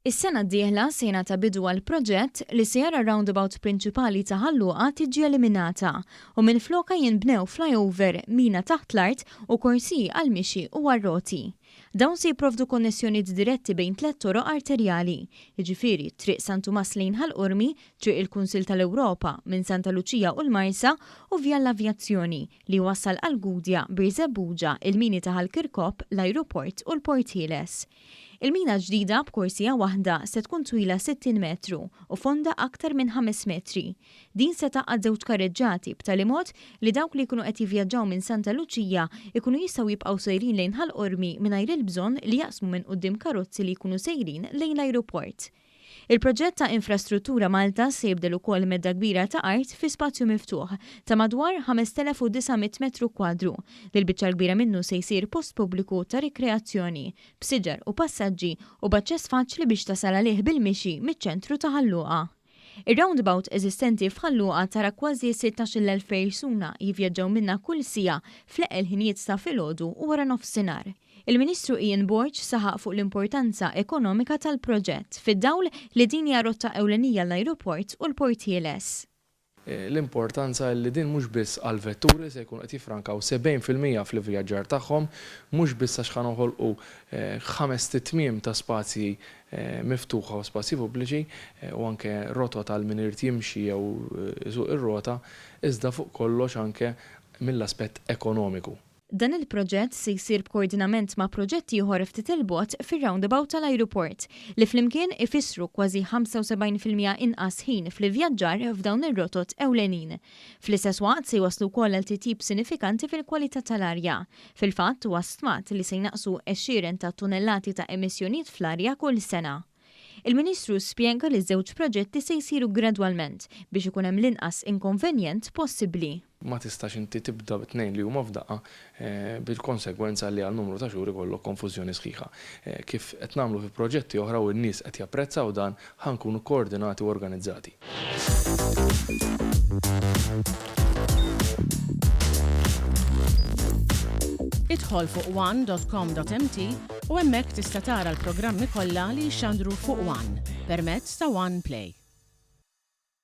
Is-sena d-dieħla se jingħata bidu għal proġett li se jara roundabout prinċipali ta' Ħalluqa tiġi eliminata u minfloka jinbnew flyover mina taħt l-art u korsiji għal mixi u għar-roti. Dawn se jipprovdu konnessjonijiet diretti bejn 3 toroq arterjali, jiġifieri triq San Tumas lejn Ħallqurmi, triq il-Kunsill tal-Ewropa minn Santa Luċija u l-Marsa u via l-Avjazzjoni li wassal għal Gudja, Birżebbuġa, il-mini ta' Ħallkirkop, l-ajruport u l-Port Ħieles. Il-mina ġdida b'korsija waħda se tkun twila 60 metru u fonda aktar minn 5 metri. Din se taqgħad żewġ karreġġati b'tali mod li dawk li jkunu qed jivvjaġġaw minn Santa Luċija jkunu jistgħu jibqgħu sejrin lejn Ħallqurmi mingħajr il-bżonn li jaqsmu minn quddiem karozzi li jkunu sejrin lejn l-ajruport. Il-proġett ta' infrastruttura Malta se jibdel ukoll medda kbira ta' art fi spazju miftuħ ta' madwar 5,900 metru kwadru li l-biċċa kbira minnu se jsir post pubbliku ta' rikreazzjoni, b'siġar u passaġġi u b'aċċess faċli biex tasal għalih bil-mixi miċ-ċentru ta' Ħalluqa. Ir-roundabout eżistenti f'Ħalluqa tara kważi 16,000 persuna jivvjaġġaw minnha kull siegħa fl-eqel ħinijiet ta' filgħodu u wara nofsinhar. Il-Ministru Ian Borg saħaq fuq l-importanza ekonomika tal-proġett fid-dawl li din hija rotta ewlenija l-ajruport u l-Port Ħieles. L-importanza li din mhux biss għall-vetturi se jkun qed jiffrankaw 70% fil-vjaġġar tagħhom, mhux biss għax ħanoħolqu 5 tmiem ta' spazji miftuħa u spazji pubbliċi u anke rota tal min irid jimxi jew iżuq ir-rota, iżda fuq kollox anke mill-aspett ekonomiku. Dan il-proġett se jsir b'koordinament ma' proġetti ieħor ftit il-bogħod fir-roundabout tal-ajruport li flimkien ifissru kważi 75% inqas ħin fl-ivvjaġġar f'dawn ir-rotot ewlenin. Fl-istess waqt se jwasslu wkoll għal titjib sinifikanti fil-kwalità tal-arja. Fil-fatt huwa stmat li se jnaqsu 20 ta' tunnellati ta' emissjonijiet fl-arja kull sena. Il-Ministru spjega li ż-żewġ proġetti se jsiru gradwalment biex ikun hemm l-inqas inkonvenjent possibbli. Ma tistax inti tibda b'tnejn li huma f'daqqa bil-konsegwenza li għal numru ta' xhur ikollok konfużjoni sħiħa. Kif qed nagħmlu fi proġetti oħra u n-nies qed japprezzaw dan ħankunu koordinati u organizzati. Idħol fuq one.com.mt u hemmhekk tista' tara l-programmi kollha li jxandru fuq One permezz ta' One Play.